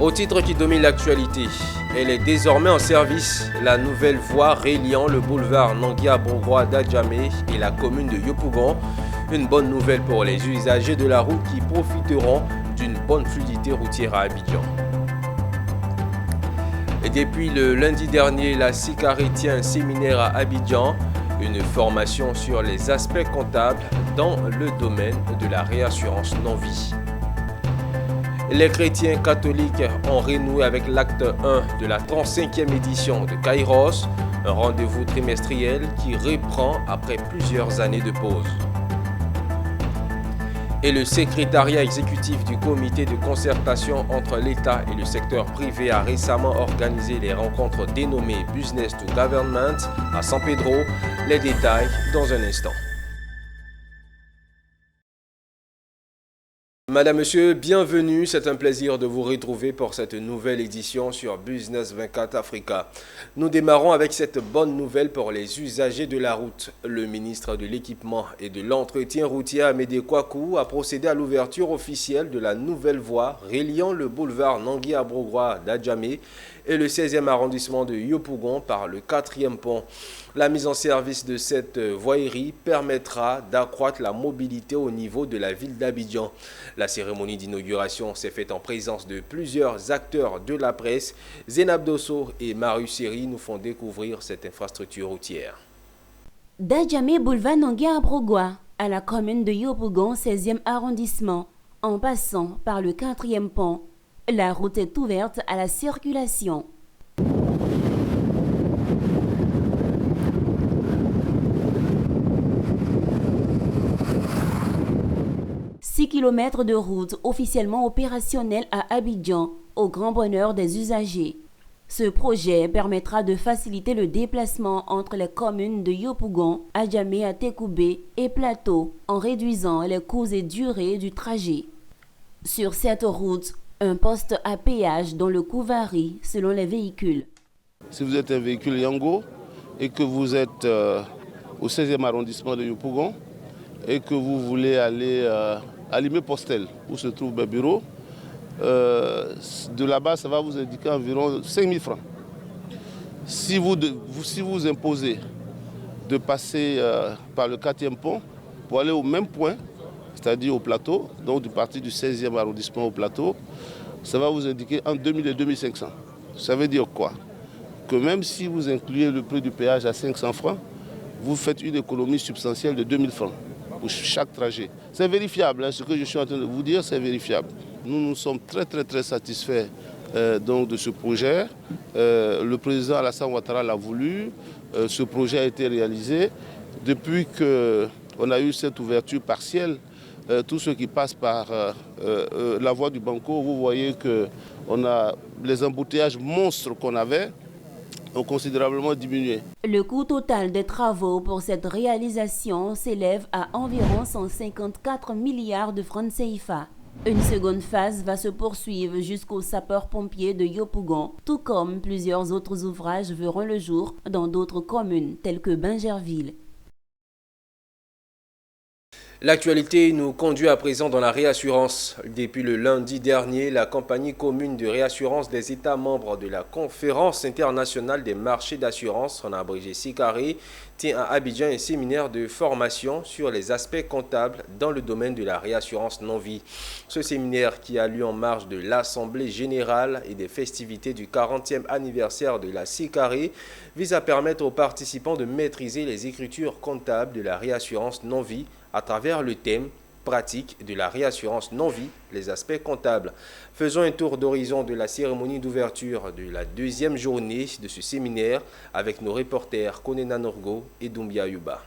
Au titre qui domine l'actualité, elle est désormais en service. La nouvelle voie reliant le boulevard Nangui-Abrogwa d'Adjamé et la commune de Yopougon. Une bonne nouvelle pour les usagers de la route qui profiteront d'une bonne fluidité routière à Abidjan. Et depuis le lundi dernier, la SICARI tient un séminaire à Abidjan, une formation sur les aspects comptables dans le domaine de la réassurance non-vie. Les chrétiens catholiques ont renoué avec l'acte 1 de la 35e édition de Kairos, un rendez-vous trimestriel qui reprend après plusieurs années de pause. Et le secrétariat exécutif du comité de concertation entre l'État et le secteur privé a récemment organisé les rencontres dénommées Business to Government à San Pedro. Les détails dans un instant. Madame, Monsieur, bienvenue. C'est un plaisir de vous retrouver pour cette nouvelle édition sur Business 24 Africa. Nous démarrons avec cette bonne nouvelle pour les usagers de la route. Le ministre de l'Équipement et de l'Entretien routier Amédée Kouakou a procédé à l'ouverture officielle de la nouvelle voie reliant le boulevard Nangui-Abrogwa d'Adjamé et le 16e arrondissement de Yopougon par le 4e pont. La mise en service de cette voirie permettra d'accroître la mobilité au niveau de la ville d'Abidjan. La cérémonie d'inauguration s'est faite en présence de plusieurs acteurs de la presse. Zénab Dosso et Marius Seri nous font découvrir cette infrastructure routière. D'Adjamé boulevard Nangui-Abrogwa à la commune de Yopougon, 16e arrondissement, en passant par le 4e pont, la route est ouverte à la circulation. « 6 km de route officiellement opérationnelle à Abidjan, au grand bonheur des usagers. Ce projet permettra de faciliter le déplacement entre les communes de Yopougon, Adjamé, Atekoubé et Plateau en réduisant les coûts et durées du trajet. Sur cette route, un poste à péage dont le coût varie selon les véhicules. Si vous êtes un véhicule Yango et que vous êtes au 16e arrondissement de Yopougon et que vous voulez aller à Limay-Postel où se trouve mes bureaux, de là-bas ça va vous indiquer environ 5 000 francs. Si vous imposez de passer par le 4e pont pour aller au même point, c'est-à-dire au plateau, donc du parti du 16e arrondissement au plateau, ça va vous indiquer entre 2000 et 2500. Ça veut dire quoi? Que même si vous incluez le prix du péage à 500 francs, vous faites une économie substantielle de 2000 francs pour chaque trajet. C'est vérifiable, hein, ce que je suis en train de vous dire, c'est vérifiable. Nous sommes très satisfaits donc de ce projet. Le président Alassane Ouattara l'a voulu, ce projet a été réalisé. Depuis qu'on a eu cette ouverture partielle, tous ceux qui passent par la voie du Banco, vous voyez que les embouteillages monstres qu'on avait ont considérablement diminué. Le coût total des travaux pour cette réalisation s'élève à environ 154 milliards de francs CFA. Une seconde phase va se poursuivre jusqu'aux sapeurs-pompiers de Yopougon, tout comme plusieurs autres ouvrages verront le jour dans d'autres communes telles que Bingerville. L'actualité nous conduit à présent dans la réassurance. Depuis le lundi dernier, la compagnie commune de réassurance des États membres de la Conférence internationale des marchés d'assurance, en abrégé SICARI, tient à Abidjan un séminaire de formation sur les aspects comptables dans le domaine de la réassurance non-vie. Ce séminaire, qui a lieu en marge de l'Assemblée générale et des festivités du 40e anniversaire de la SICARI, vise à permettre aux participants de maîtriser les écritures comptables de la réassurance non-vie à travers le thème pratique de la réassurance non-vie, les aspects comptables. Faisons un tour d'horizon de la cérémonie d'ouverture de la deuxième journée de ce séminaire avec nos reporters Konena Norgo et Doumbia Yuba.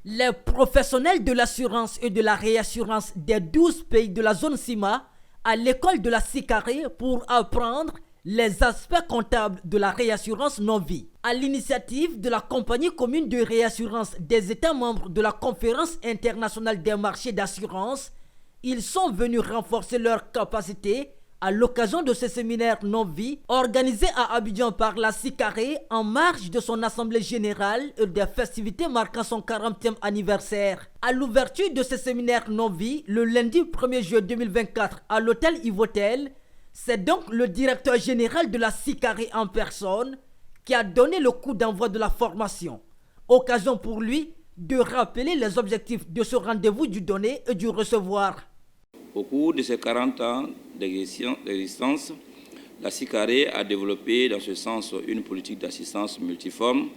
Les professionnels de l'assurance et de la réassurance des 12 pays de la zone CIMA à l'école de la SICARI pour apprendre les aspects comptables de la réassurance non-vie. À l'initiative de la compagnie commune de réassurance des États membres de la Conférence internationale des marchés d'assurance, ils sont venus renforcer leurs capacités à l'occasion de ce séminaire non-vie organisé à Abidjan par la SICARI en marge de son assemblée générale et des festivités marquant son 40e anniversaire. À l'ouverture de ce séminaire non-vie, le lundi 1er juillet 2024 à l'hôtel Ivotel, C'est donc le directeur général de la SICARE en personne qui a donné le coup d'envoi de la formation. Occasion pour lui de rappeler les objectifs de ce rendez-vous du donner et du recevoir. Au cours de ces 40 ans d'existence, la SICARE a développé dans ce sens une politique d'assistance multiforme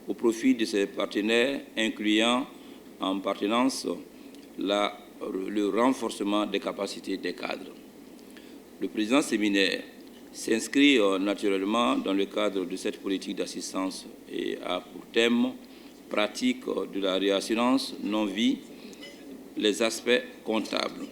au profit de ses partenaires, incluant en pertinence le renforcement des capacités des cadres. Le président séminaire s'inscrit naturellement dans le cadre de cette politique d'assistance et a pour thème pratique de la réassurance non-vie, les aspects comptables.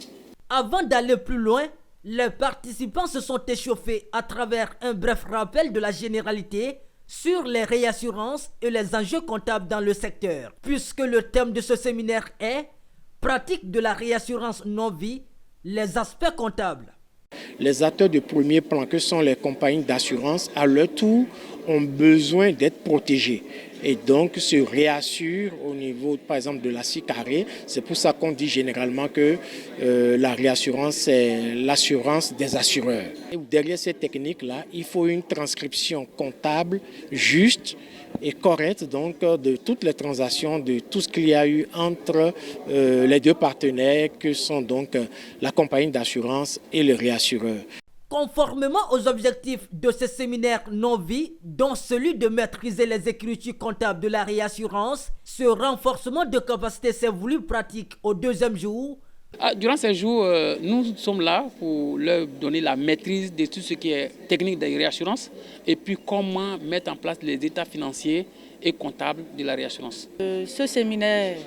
Avant d'aller plus loin, les participants se sont échauffés à travers un bref rappel de la généralité sur les réassurances et les enjeux comptables dans le secteur, puisque le thème de ce séminaire est « Pratique de la réassurance non-vie, les aspects comptables ». Les acteurs de premier plan, que sont les compagnies d'assurance, à leur tour, ont besoin d'être protégés. Et donc se réassurent au niveau, par exemple, de la SICARE. C'est pour ça qu'on dit généralement que la réassurance, c'est l'assurance des assureurs. Et derrière cette technique-là, il faut une transcription comptable juste et correcte donc, de toutes les transactions, de tout ce qu'il y a eu entre les deux partenaires que sont donc la compagnie d'assurance et le réassureur. Conformément aux objectifs de ce séminaire non-vie, dont celui de maîtriser les écritures comptables de la réassurance, ce renforcement de capacité s'est voulu pratique au deuxième jour. Durant ces jours, nous sommes là pour leur donner la maîtrise de tout ce qui est technique de réassurance et puis comment mettre en place les états financiers et comptables de la réassurance. Ce séminaire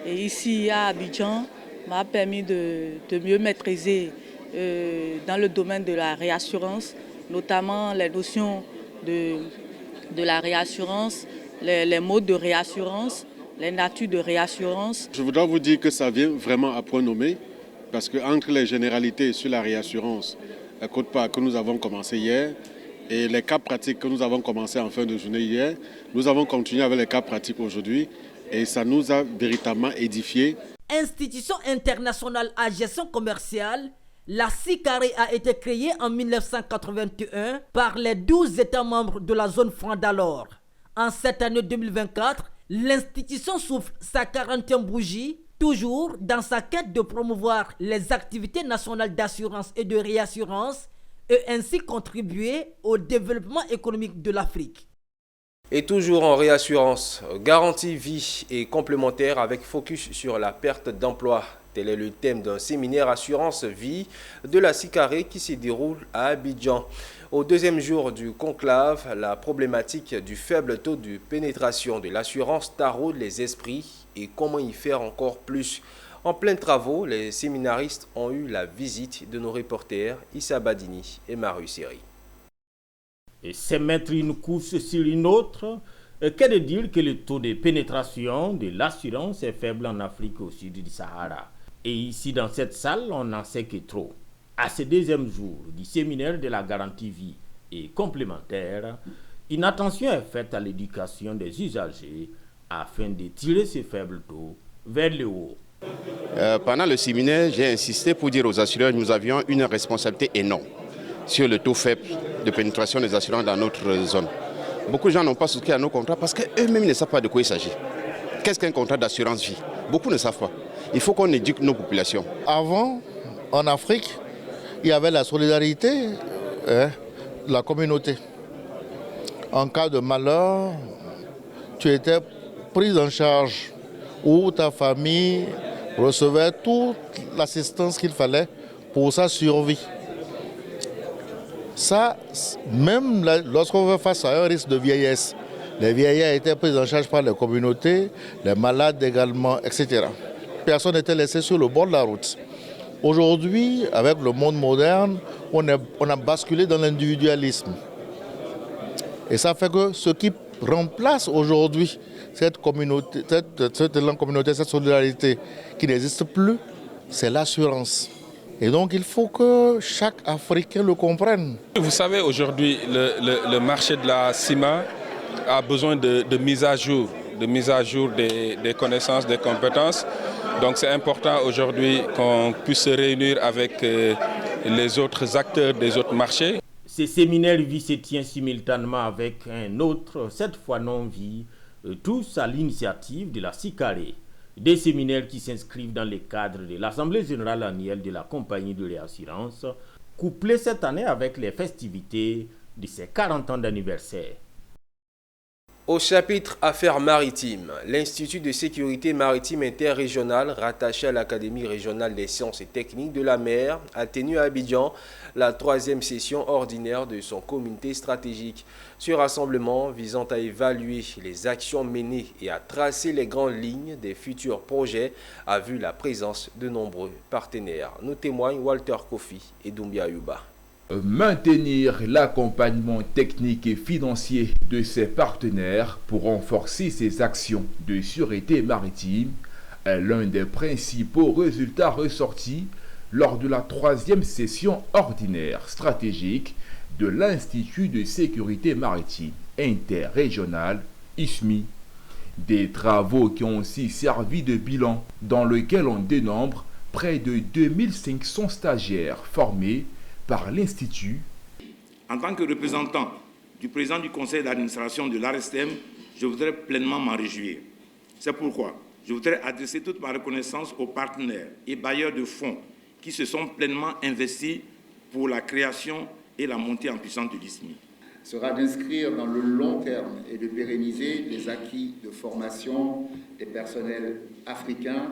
ici à Abidjan m'a permis de mieux maîtriser dans le domaine de la réassurance, notamment les notions de la réassurance, les modes de réassurance, les natures de réassurance. Je voudrais vous dire que ça vient vraiment à point nommé, parce qu'entre les généralités sur la réassurance, que nous avons commencé hier, et les cas pratiques que nous avons commencé en fin de journée hier, nous avons continué avec les cas pratiques aujourd'hui, et ça nous a véritablement édifié. Institution internationale à gestion commerciale, la SICARE a été créée en 1981 par les 12 États membres de la zone franc d'alors. En cette année 2024, l'institution souffle sa 40e bougie, toujours dans sa quête de promouvoir les activités nationales d'assurance et de réassurance et ainsi contribuer au développement économique de l'Afrique. Et toujours en réassurance, garantie vie et complémentaire avec focus sur la perte d'emploi. Tel est le thème d'un séminaire assurance vie de la SICARE qui se déroule à Abidjan. Au deuxième jour du conclave, la problématique du faible taux de pénétration de l'assurance taraude les esprits et comment y faire encore plus. En plein travaux, les séminaristes ont eu la visite de nos reporters Issa Badini et Marius Seri. Et c'est mettre une course sur une autre. Qu'est de dire que le taux de pénétration de l'assurance est faible en Afrique au sud du Sahara. Et ici, dans cette salle, on n'en sait que trop. À ce deuxième jour du séminaire de la garantie vie et complémentaire, une attention est faite à l'éducation des usagers afin de tirer ce faible taux vers le haut. Pendant le séminaire, j'ai insisté pour dire aux assureurs que nous avions une responsabilité énorme sur le taux faible de pénétration des assurances dans notre zone. Beaucoup de gens n'ont pas souscrit à nos contrats parce qu'eux-mêmes ne savent pas de quoi il s'agit. Qu'est-ce qu'un contrat d'assurance vie? Beaucoup ne savent pas. Il faut qu'on éduque nos populations. Avant, en Afrique, il y avait la solidarité de la communauté. En cas de malheur, tu étais pris en charge ou ta famille recevait toute l'assistance qu'il fallait pour sa survie. Ça, même lorsqu'on fait face à un risque de vieillesse, les vieillards étaient pris en charge par les communautés, les malades également, etc. Personne n'était laissé sur le bord de la route. Aujourd'hui, avec le monde moderne, on a basculé dans l'individualisme. Et ça fait que ce qui remplace aujourd'hui cette communauté, cette solidarité qui n'existe plus, c'est l'assurance. Et donc il faut que chaque Africain le comprenne. Vous savez, aujourd'hui, le marché de la CIMA a besoin de mise à jour, des connaissances, des compétences. Donc c'est important aujourd'hui qu'on puisse se réunir avec les autres acteurs des autres marchés. Ce séminaire vie se tient simultanément avec un autre, cette fois non-vie, tous à l'initiative de la SICARE. Des séminaires qui s'inscrivent dans le cadre de l'Assemblée générale annuelle de la compagnie de réassurance, couplés cette année avec les festivités de ses 40 ans d'anniversaire. Au chapitre Affaires maritimes, l'Institut de sécurité maritime interrégional rattaché à l'Académie régionale des sciences et techniques de la mer a tenu à Abidjan la 3e session ordinaire de son comité stratégique. Ce rassemblement visant à évaluer les actions menées et à tracer les grandes lignes des futurs projets a vu la présence de nombreux partenaires. Nous témoignent Walter Kofi et Doumbia Yuba. Maintenir l'accompagnement technique et financier de ses partenaires pour renforcer ses actions de sûreté maritime est l'un des principaux résultats ressortis lors de la 3e session ordinaire stratégique de l'Institut de sécurité maritime interrégional ISMI. Des travaux qui ont aussi servi de bilan dans lequel on dénombre près de 2500 stagiaires formés par l'Institut. En tant que représentant du président du conseil d'administration de l'ARSTM, je voudrais pleinement m'en réjouir. C'est pourquoi je voudrais adresser toute ma reconnaissance aux partenaires et bailleurs de fonds qui se sont pleinement investis pour la création et la montée en puissance de l'ISMI. Sera d'inscrire dans le long terme et de pérenniser les acquis de formation des personnels africains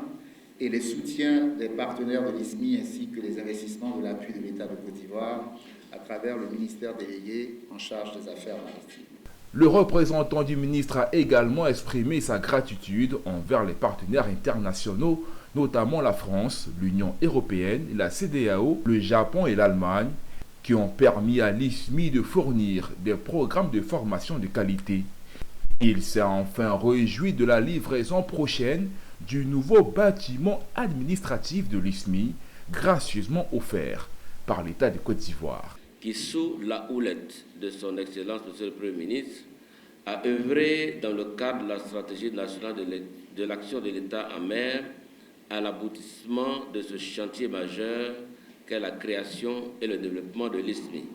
et les soutiens des partenaires de l'ISMI ainsi que les investissements de l'appui de l'État de Côte d'Ivoire à travers le ministère délégué en charge des affaires maritimes. Le représentant du ministre a également exprimé sa gratitude envers les partenaires internationaux, notamment la France, l'Union européenne, la CEDEAO, le Japon et l'Allemagne, qui ont permis à l'ISMI de fournir des programmes de formation de qualité. Il s'est enfin réjoui de la livraison prochaine du nouveau bâtiment administratif de l'ISMI, gracieusement offert par l'État de Côte d'Ivoire. Qui, sous la houlette de son Excellence, Monsieur le Premier ministre, a œuvré dans le cadre de la stratégie nationale de l'action de l'État en mer à l'aboutissement de ce chantier majeur qu'est la création et le développement de l'ISMI.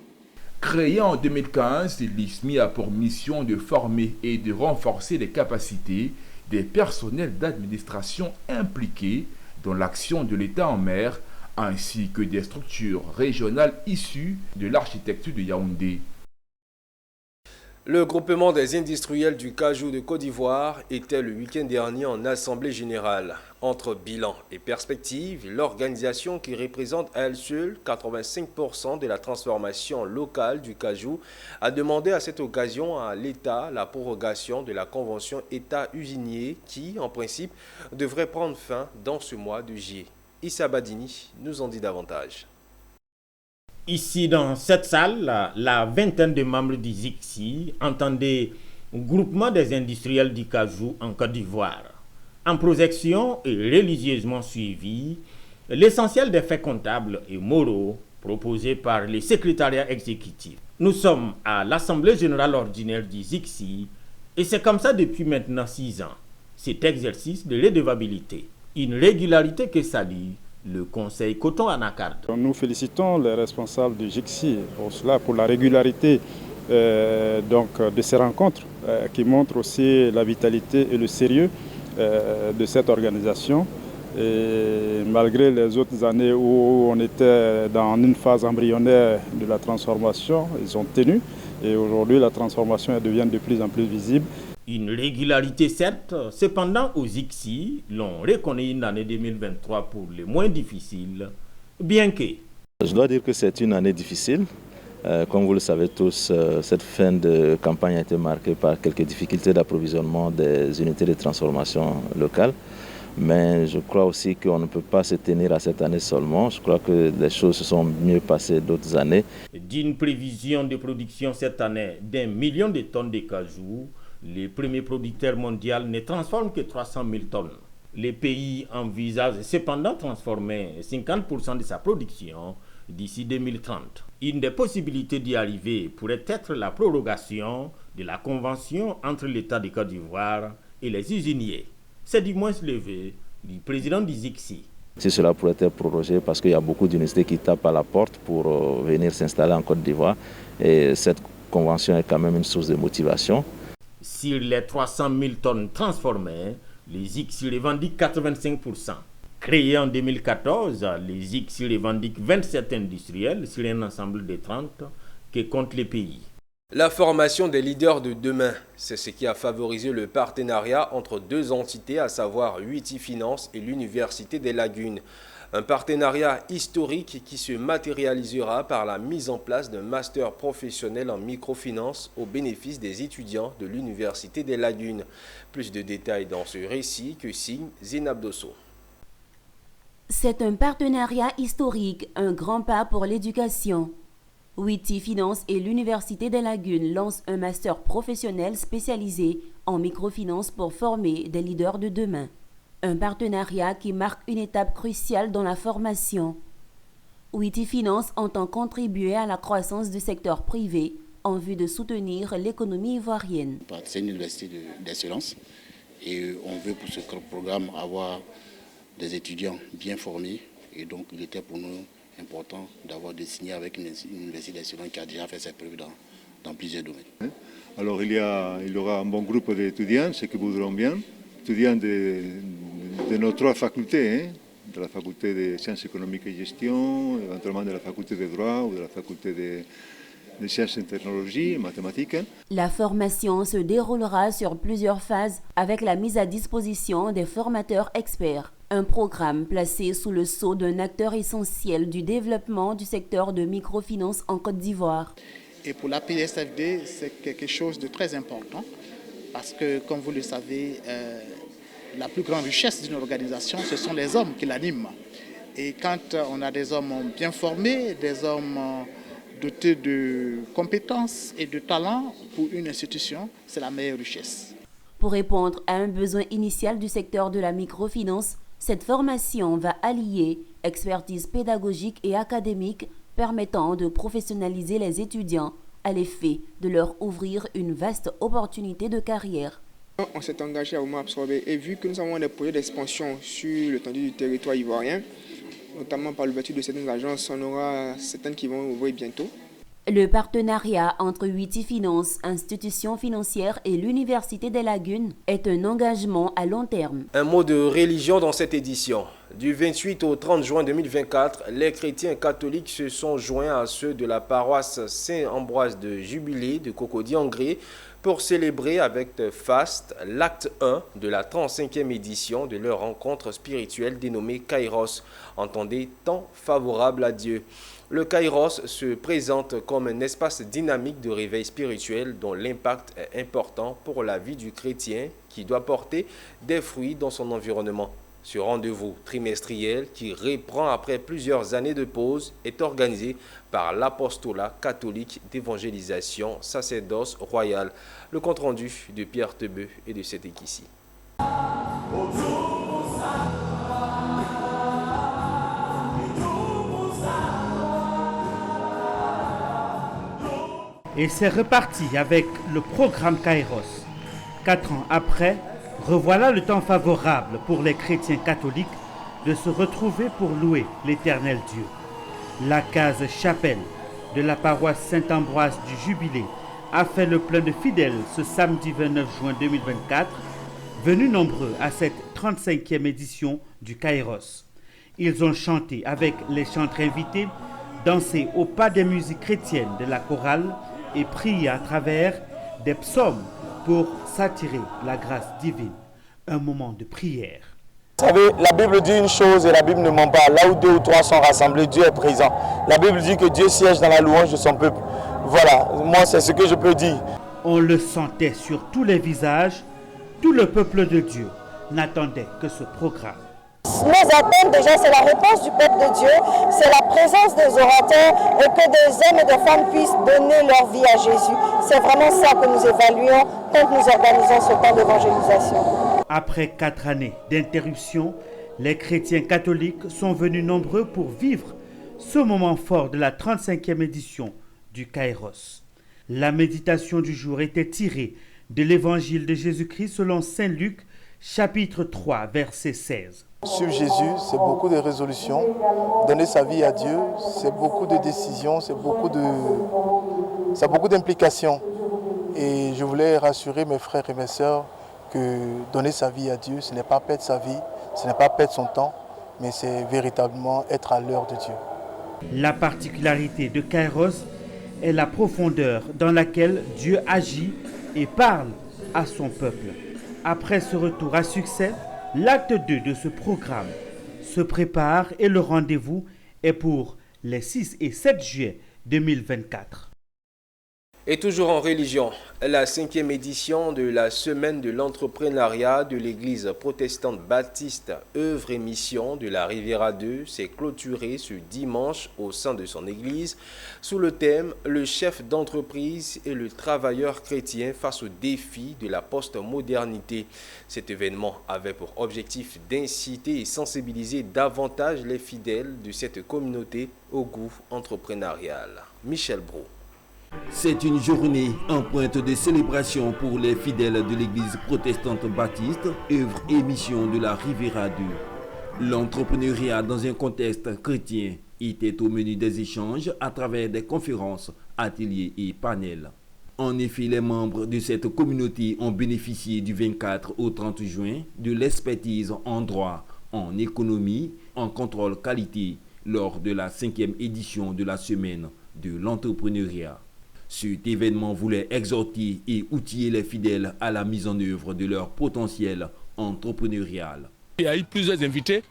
Créé en 2015, l'ISMI a pour mission de former et de renforcer les capacités des personnels d'administration impliqués dans l'action de l'État en mer, ainsi que des structures régionales issues de l'architecture de Yaoundé. Le groupement des industriels du cajou de Côte d'Ivoire était le week-end dernier en assemblée générale. Entre bilan et perspective, l'organisation qui représente à elle seule 85% de la transformation locale du cajou a demandé à cette occasion à l'État la prorogation de la convention État-usinier qui, en principe, devrait prendre fin dans ce mois de juillet. Issa Badini nous en dit davantage. Ici, dans cette salle, la vingtaine de membres du ZICSI entendaient groupement des industriels du cajou en Côte d'Ivoire. En projection et religieusement suivi, l'essentiel des faits comptables et moraux proposés par le secrétariat exécutif. Nous sommes à l'Assemblée générale ordinaire du ZICSI et c'est comme ça depuis maintenant 6 ans. Cet exercice de redevabilité, une régularité que salue le Conseil Coton Anacarde. Nous félicitons les responsables du GICSI pour la régularité de ces rencontres qui montrent aussi la vitalité et le sérieux de cette organisation. Et malgré les autres années où on était dans une phase embryonnaire de la transformation, ils ont tenu et aujourd'hui la transformation devient de plus en plus visible. Une régularité certes, cependant aux ZICSI, l'on reconnaît une année 2023 pour les moins difficiles, bien que... Je dois dire que c'est une année difficile. Comme vous le savez tous, cette fin de campagne a été marquée par quelques difficultés d'approvisionnement des unités de transformation locales. Mais je crois aussi qu'on ne peut pas se tenir à cette année seulement. Je crois que les choses se sont mieux passées d'autres années. D'une prévision de production cette année d'1 million de tonnes de cajou, les premiers producteurs mondiaux ne transforment que 300 000 tonnes. Les pays envisagent cependant transformer 50% de sa production d'ici 2030. Une des possibilités d'y arriver pourrait être la prorogation de la convention entre l'État de Côte d'Ivoire et les usiniers. C'est du moins le vœu du président du ZICSI, Si cela pourrait être prorogé, parce qu'il y a beaucoup d'universités qui tapent à la porte pour venir s'installer en Côte d'Ivoire. Et cette convention est quand même une source de motivation. Sur les 300 000 tonnes transformées, les ICSI revendiquent 85%. Créés en 2014, les ICSI revendiquent 27 industriels sur un ensemble de 30 que comptent les pays. La formation des leaders de demain, c'est ce qui a favorisé le partenariat entre deux entités, à savoir UIT Finance et l'Université des Lagunes. Un partenariat historique qui se matérialisera par la mise en place d'un master professionnel en microfinance au bénéfice des étudiants de l'Université des Lagunes. Plus de détails dans ce récit que signe Zénab Dosso. C'est un partenariat historique, un grand pas pour l'éducation. UIT Finance et l'Université des Lagunes lancent un master professionnel spécialisé en microfinance pour former des leaders de demain. Un partenariat qui marque une étape cruciale dans la formation. UIT Finance entend contribuer à la croissance du secteur privé en vue de soutenir l'économie ivoirienne. C'est une université d'excellence et on veut pour ce programme avoir des étudiants bien formés et donc il était pour nous important d'avoir de signer avec une université d'excellence qui a déjà fait ses preuves dans plusieurs domaines. Alors il y aura un bon groupe d'étudiants, ceux qui voudront bien, étudiants de nos trois facultés, de la faculté de sciences économiques et gestion, éventuellement de la faculté de droit ou de la faculté de sciences et technologies, mathématiques. La formation se déroulera sur plusieurs phases avec la mise à disposition des formateurs experts. Un programme placé sous le sceau d'un acteur essentiel du développement du secteur de microfinance en Côte d'Ivoire. Et pour la PDSFD, c'est quelque chose de très important parce que, comme vous le savez, la plus grande richesse d'une organisation, ce sont les hommes qui l'animent. Et quand on a des hommes bien formés, des hommes dotés de compétences et de talents pour une institution, c'est la meilleure richesse. Pour répondre à un besoin initial du secteur de la microfinance, cette formation va allier expertise pédagogique et académique permettant de professionnaliser les étudiants à l'effet de leur ouvrir une vaste opportunité de carrière. On s'est engagé à vraiment absorber et vu que nous avons des projets d'expansion sur l'étendue du territoire ivoirien, notamment par l'ouverture de certaines agences, on aura certaines qui vont ouvrir bientôt. Le partenariat entre UIT Finance, institution financière et l'Université des Lagunes est un engagement à long terme. Un mot de religion dans cette édition. Du 28 au 30 juin 2024, les chrétiens catholiques se sont joints à ceux de la paroisse Saint-Ambroise de Jubilé de Cocody-Angré pour célébrer avec faste l'acte 1 de la 35e édition de leur rencontre spirituelle dénommée Kairos. Entendez, temps favorable à Dieu. Le Kairos se présente comme un espace dynamique de réveil spirituel dont l'impact est important pour la vie du chrétien qui doit porter des fruits dans son environnement. Ce rendez-vous trimestriel qui reprend après plusieurs années de pause est organisé par l'Apostolat catholique d'évangélisation Sacerdoce Royal. Le compte-rendu de Pierre Tebeu et de cette équipe ici. Et c'est reparti avec le programme Kairos. 4 ans après, revoilà le temps favorable pour les chrétiens catholiques de se retrouver pour louer l'Éternel Dieu. La case chapelle de la paroisse Saint-Ambroise du Jubilé a fait le plein de fidèles ce samedi 29 juin 2024, venus nombreux à cette 35e édition du Kairos. Ils ont chanté avec les chantres invités, dansé au pas des musiques chrétiennes de la chorale et prié à travers des psaumes pour s'attirer la grâce divine. Un moment de prière. Vous savez, la Bible dit une chose et la Bible ne ment pas. Là où 2 ou 3 sont rassemblés, Dieu est présent. La Bible dit que Dieu siège dans la louange de son peuple. Voilà, moi c'est ce que je peux dire. On le sentait sur tous les visages. Tout le peuple de Dieu n'attendait que ce programme. Nos attentes déjà, c'est la réponse du peuple de Dieu, c'est la présence des orateurs et que des hommes et des femmes puissent donner leur vie à Jésus. C'est vraiment ça que nous évaluons quand nous organisons ce temps d'évangélisation. Après 4 années d'interruption, les chrétiens catholiques sont venus nombreux pour vivre ce moment fort de la 35e édition du Kairos. La méditation du jour était tirée de l'évangile de Jésus-Christ selon Saint Luc, chapitre 3, verset 16. Suivre Jésus, c'est beaucoup de résolutions. Donner sa vie à Dieu, c'est beaucoup de décisions, c'est beaucoup d'implications. Et je voulais rassurer mes frères et mes sœurs que donner sa vie à Dieu, ce n'est pas perdre sa vie, ce n'est pas perdre son temps, mais c'est véritablement être à l'heure de Dieu. La particularité de Kairos est la profondeur dans laquelle Dieu agit et parle à son peuple. Après ce retour à succès, l'acte 2 de ce programme se prépare et le rendez-vous est pour les 6 et 7 juillet 2024. Et toujours en religion, la 5e édition de la Semaine de l'entrepreneuriat de l'Église protestante baptiste œuvre et mission de la Riviera 2 s'est clôturée ce dimanche au sein de son église sous le thème « Le chef d'entreprise et le travailleur chrétien face aux défis de la postmodernité ». Cet événement avait pour objectif d'inciter et sensibiliser davantage les fidèles de cette communauté au goût entrepreneurial. Michel Brault. C'est une journée en pointe de célébration pour les fidèles de l'église protestante baptiste, œuvre et mission de la Riviera 2. L'entrepreneuriat dans un contexte chrétien était au menu des échanges à travers des conférences, ateliers et panels. En effet, les membres de cette communauté ont bénéficié du 24 au 30 juin de l'expertise en droit, en économie, en contrôle qualité lors de la 5e édition de la Semaine de l'entrepreneuriat. Cet événement voulait exhorter et outiller les fidèles à la mise en œuvre de leur potentiel entrepreneurial. Il y a eu plusieurs invités.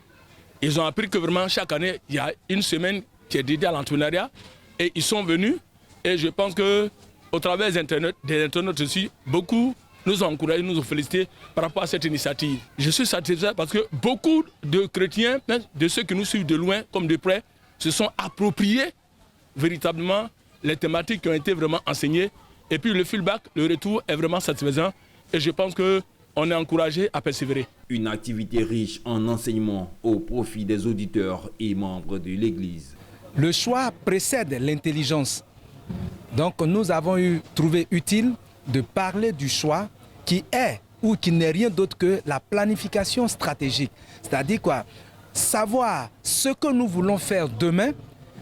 Ils ont appris que vraiment chaque année, il y a une semaine qui est dédiée à l'entrepreneuriat. Et ils sont venus. Et je pense qu'au travers des internautes aussi, beaucoup nous ont encouragés, nous ont félicités par rapport à cette initiative. Je suis satisfait parce que beaucoup de chrétiens, de ceux qui nous suivent de loin comme de près, se sont appropriés véritablement les thématiques qui ont été vraiment enseignées. Et puis le feedback, le retour est vraiment satisfaisant. Et je pense qu'on est encouragé à persévérer. Une activité riche en enseignements au profit des auditeurs et membres de l'Église. Le choix précède l'intelligence. Donc nous avons trouvé utile de parler du choix qui est ou qui n'est rien d'autre que la planification stratégique. C'est-à-dire quoi? Savoir ce que nous voulons faire demain.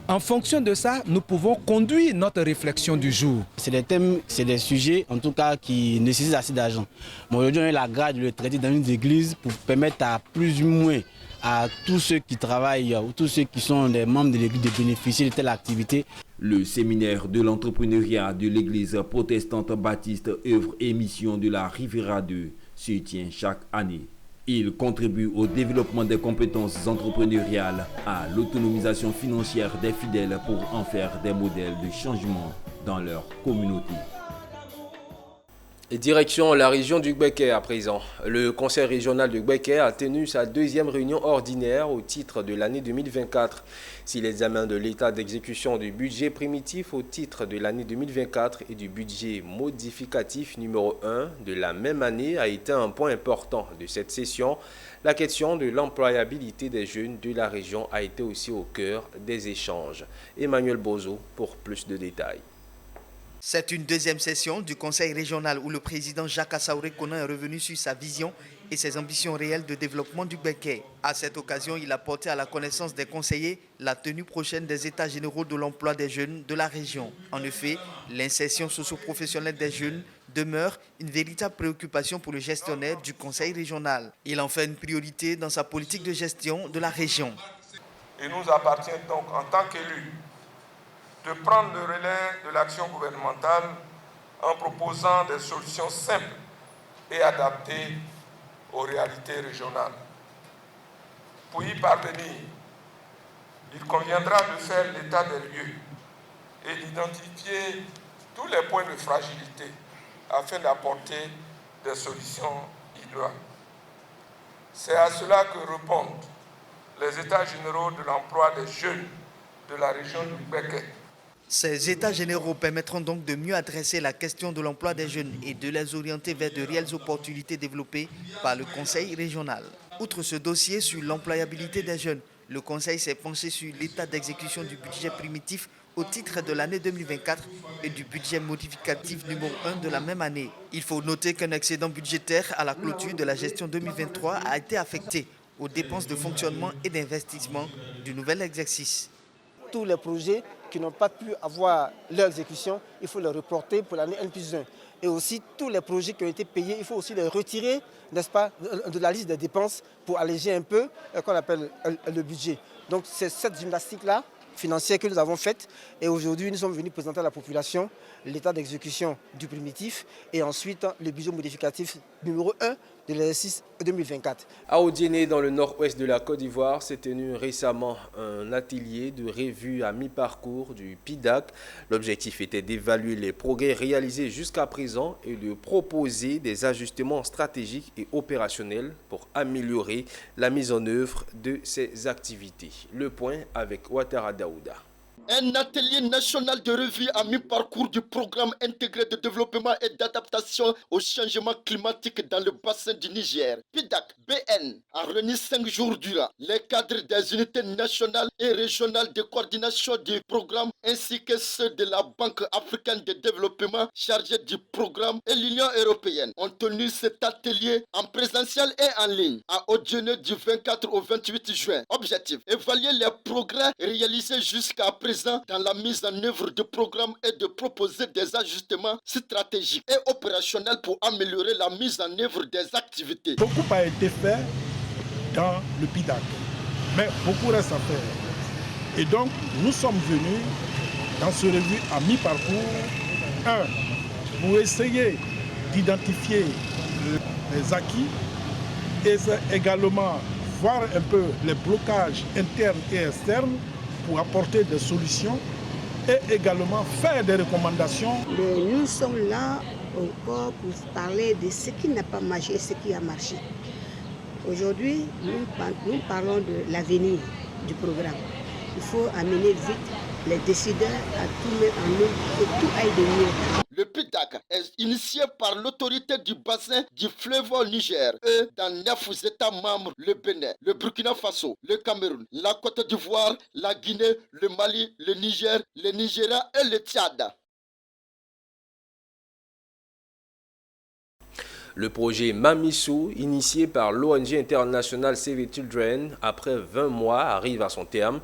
En fonction de ça, nous pouvons conduire notre réflexion du jour. C'est des thèmes, c'est des sujets en tout cas qui nécessitent assez d'argent. Mais aujourd'hui, on a la grâce de le traiter dans une église pour permettre à plus ou moins à tous ceux qui travaillent ou tous ceux qui sont des membres de l'église de bénéficier de telle activité. Le séminaire de l'entrepreneuriat de l'église protestante baptiste œuvre et mission de la Riviera 2 se tient chaque année. Il contribue au développement des compétences entrepreneuriales, à l'autonomisation financière des fidèles pour en faire des modèles de changement dans leur communauté. Et direction la région du Gbeke à présent. Le conseil régional du Gbeke a tenu sa 2e réunion ordinaire au titre de l'année 2024. Si l'examen de l'état d'exécution du budget primitif au titre de l'année 2024 et du budget modificatif numéro 1 de la même année a été un point important de cette session, la question de l'employabilité des jeunes de la région a été aussi au cœur des échanges. Emmanuel Bozo pour plus de détails. C'est une 2e session du Conseil régional où le président Jacques Assaouré Konan est revenu sur sa vision et ses ambitions réelles de développement du Gbeke. À cette occasion, il a porté à la connaissance des conseillers la tenue prochaine des États généraux de l'emploi des jeunes de la région. En effet, l'insertion socio-professionnelle des jeunes demeure une véritable préoccupation pour le gestionnaire du Conseil régional. Il en fait une priorité dans sa politique de gestion de la région. Il nous appartient donc en tant qu'élus de prendre le relais de l'action gouvernementale en proposant des solutions simples et adaptées aux réalités régionales. Pour y parvenir, il conviendra de faire l'état des lieux et d'identifier tous les points de fragilité afin d'apporter des solutions idoines. C'est à cela que répondent les États généraux de l'emploi des jeunes de la région du Gbeke. Ces états généraux permettront donc de mieux adresser la question de l'emploi des jeunes et de les orienter vers de réelles opportunités développées par le Conseil régional. Outre ce dossier sur l'employabilité des jeunes, le Conseil s'est penché sur l'état d'exécution du budget primitif au titre de l'année 2024 et du budget modificatif numéro 1 de la même année. Il faut noter qu'un excédent budgétaire à la clôture de la gestion 2023 a été affecté aux dépenses de fonctionnement et d'investissement du nouvel exercice. Tous les projets qui n'ont pas pu avoir leur exécution, il faut les reporter pour l'année N+1. Et aussi tous les projets qui ont été payés, il faut aussi les retirer, n'est-ce pas, de la liste des dépenses pour alléger un peu ce qu'on appelle le budget. Donc c'est cette gymnastique-là financière que nous avons faite et aujourd'hui nous sommes venus présenter à la population l'état d'exécution du primitif et ensuite le budget modificatif numéro 1 de l'exercice 2024. À Odiéné, dans le nord-ouest de la Côte d'Ivoire, s'est tenu récemment un atelier de revue à mi-parcours du PIDAC. L'objectif était d'évaluer les progrès réalisés jusqu'à présent et de proposer des ajustements stratégiques et opérationnels pour améliorer la mise en œuvre de ces activités. Le point avec Ouattara Daouda. Un atelier national de revue à mi-parcours du programme intégré de développement et d'adaptation au changement climatique dans le bassin du Niger. PIDAC BN a réuni 5 jours durant les cadres des unités nationales et régionales de coordination du programme ainsi que ceux de la Banque africaine de développement chargée du programme et l'Union européenne ont tenu cet atelier en présentiel et en ligne à Odiéné du 24 au 28 juin. Objectif, évaluer les progrès réalisés jusqu'à présent dans la mise en œuvre du programme et de proposer des ajustements stratégiques et opérationnels pour améliorer la mise en œuvre des activités. Beaucoup a été fait dans le PIDAC, mais beaucoup reste à faire. Et donc, nous sommes venus dans ce revue à mi-parcours, pour essayer d'identifier les acquis et également voir un peu les blocages internes et externes pour apporter des solutions et également faire des recommandations. Mais nous sommes là encore pour parler de ce qui n'a pas marché et ce qui a marché. Aujourd'hui, nous parlons de l'avenir du programme. Il faut amener vite les décideurs à tout mettre en œuvre pour que tout aille de mieux. Le PIDAC est initié par l'autorité du bassin du fleuve au Niger et dans 9 États membres, le Bénin, le Burkina Faso, le Cameroun, la Côte d'Ivoire, la Guinée, le Mali, le Niger, le Nigeria et le Tchad. Le projet Mamissou, initié par l'ONG internationale Save the Children, après 20 mois, arrive à son terme.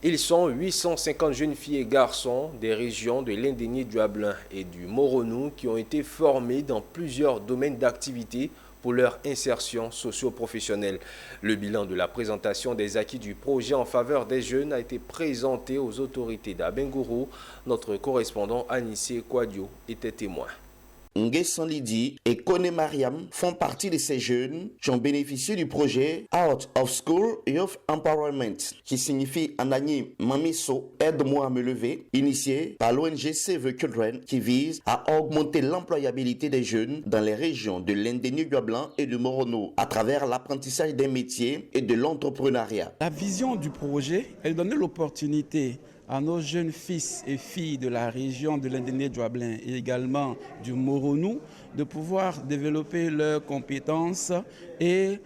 Ils sont 850 jeunes filles et garçons des régions de l'Indénié-Duablin et du Moronou qui ont été formés dans plusieurs domaines d'activité pour leur insertion socio-professionnelle. Le bilan de la présentation des acquis du projet en faveur des jeunes a été présenté aux autorités d'Abengourou. Notre correspondant Anissé Kouadio était témoin. Nguessan Lidi et Kone Mariam font partie de ces jeunes qui ont bénéficié du projet Out of School Youth Empowerment, qui signifie en agni Mamiso, aide-moi à me lever, initié par l'ONG Save the Children, qui vise à augmenter l'employabilité des jeunes dans les régions de l'Indénié-Duablin et du Morono à travers l'apprentissage des métiers et de l'entrepreneuriat. La vision du projet, elle donnait l'opportunité à nos jeunes fils et filles de la région de l'Indénié-Duablin et également du Moronou de pouvoir développer leurs compétences et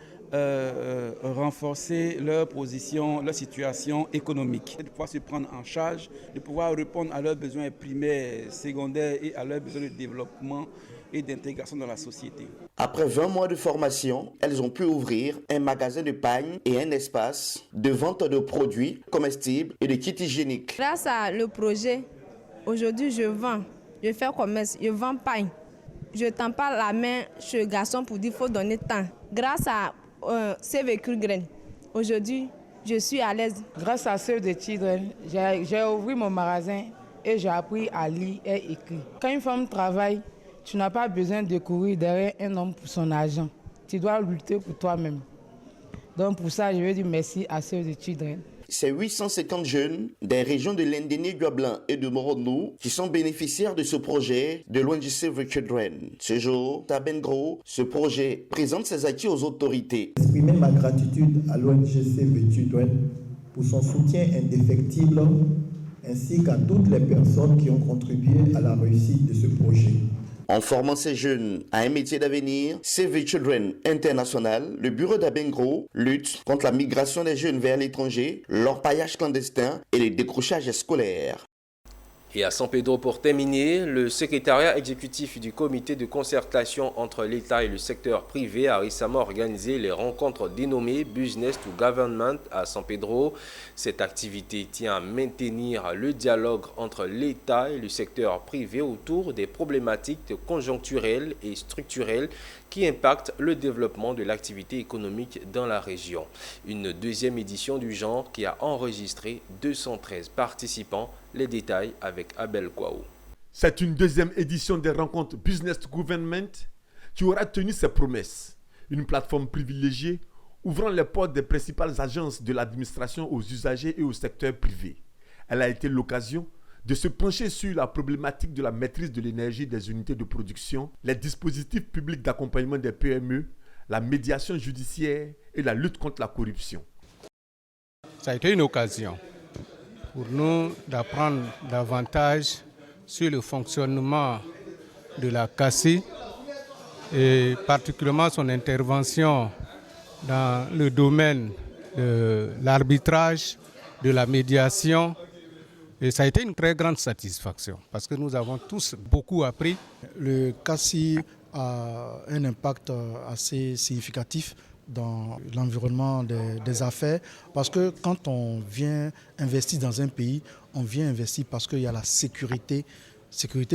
renforcer leur position, leur situation économique. De pouvoir se prendre en charge, de pouvoir répondre à leurs besoins primaires, secondaires et à leurs besoins de développement et d'intégration dans la société. Après 20 mois de formation, elles ont pu ouvrir un magasin de pagne et un espace de vente de produits comestibles et de kits hygiéniques. Grâce à le projet, aujourd'hui je vends, je fais commerce, je vends pagne. Je ne tends pas la main chez le garçon pour dire qu'il faut donner temps. Grâce à Save the Children, aujourd'hui je suis à l'aise. Grâce à Save the Children, j'ai ouvert mon magasin et j'ai appris à lire et écrire. Quand une femme travaille, tu n'as pas besoin de courir derrière un homme pour son argent. Tu dois lutter pour toi-même. Donc pour ça, je veux dire merci à Save the Children. C'est 850 jeunes des régions de l'Indénié-Duablin et de Moronou qui sont bénéficiaires de ce projet de l'ONG Save the Children. Ce jour, à Bengro, ce projet présente ses acquis aux autorités. Exprimer ma gratitude à l'ONG Save the Children pour son soutien indéfectible ainsi qu'à toutes les personnes qui ont contribué à la réussite de ce projet. En formant ces jeunes à un métier d'avenir, Save the Children International, le bureau d'Abengro lutte contre la migration des jeunes vers l'étranger, l'orpaillage clandestin et les décrochages scolaires. Et à San Pedro, pour terminer, le secrétariat exécutif du comité de concertation entre l'État et le secteur privé a récemment organisé les rencontres dénommées Business to Government à San Pedro. Cette activité tient à maintenir le dialogue entre l'État et le secteur privé autour des problématiques conjoncturelles et structurelles qui impactent le développement de l'activité économique dans la région. Une deuxième édition du genre qui a enregistré 213 participants. Les détails avec Abel Kouaou. C'est une deuxième édition des rencontres Business to Government qui aura tenu ses promesses. Une plateforme privilégiée ouvrant les portes des principales agences de l'administration aux usagers et au secteur privé. Elle a été l'occasion de se pencher sur la problématique de la maîtrise de l'énergie des unités de production, les dispositifs publics d'accompagnement des PME, la médiation judiciaire et la lutte contre la corruption. Ça a été une occasion pour nous d'apprendre davantage sur le fonctionnement de la CACI et particulièrement son intervention dans le domaine de l'arbitrage, de la médiation. Et ça a été une très grande satisfaction parce que nous avons tous beaucoup appris. Le CACI a un impact assez significatif dans l'environnement des affaires parce que quand on vient investir dans un pays, on vient investir parce qu'il y a la sécurité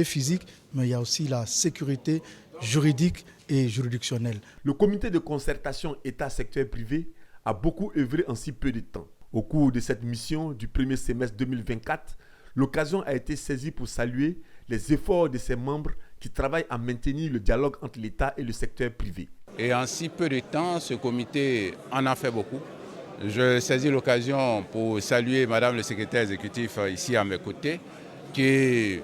physique, mais il y a aussi la sécurité juridique et juridictionnelle. Le comité de concertation État-secteur privé a beaucoup œuvré en si peu de temps. Au cours de cette mission du premier semestre 2024, l'occasion a été saisie pour saluer les efforts de ses membres qui travaillent à maintenir le dialogue entre l'État et le secteur privé. Et en si peu de temps, ce comité en a fait beaucoup. Je saisis l'occasion pour saluer Madame le secrétaire exécutif ici à mes côtés, qui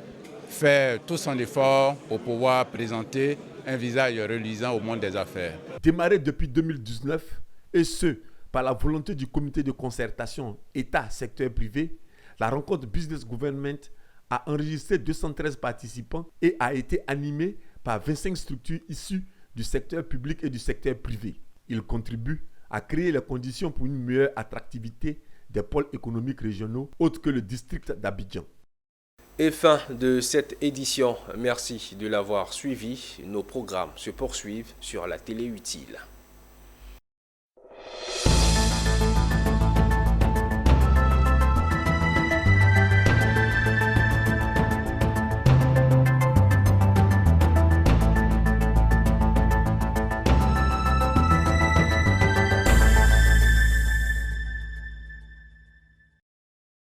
fait tout son effort pour pouvoir présenter un visage reluisant au monde des affaires. Démarré depuis 2019, et ce, par la volonté du comité de concertation État-secteur privé, la rencontre Business Government a enregistré 213 participants et a été animée par 25 structures issues du secteur public et du secteur privé. Il contribue à créer les conditions pour une meilleure attractivité des pôles économiques régionaux autres que le district d'Abidjan. Et fin de cette édition. Merci de l'avoir suivi. Nos programmes se poursuivent sur la télé utile.